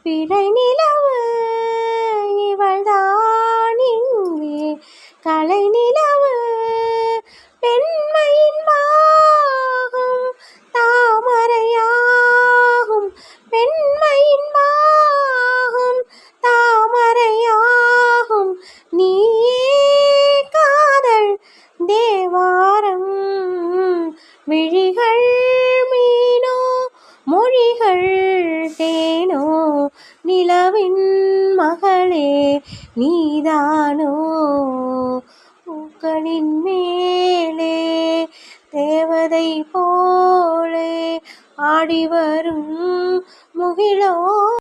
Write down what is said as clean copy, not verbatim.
பிறை நிலவு இவள்தான் இங்கே கலை நிலவு பெண்மையின் மாகும் தாமரையாகும் பெண்மையின் மாகும் தாமரையாகும் நீயே காதல் தேவாரம் விழிகள் மீனோ மொழிகள் தேனோ நிலவின் மகளே நீதானோ பூக்களின் மேலே தேவதை போலே ஆடிவரும் முகிலோ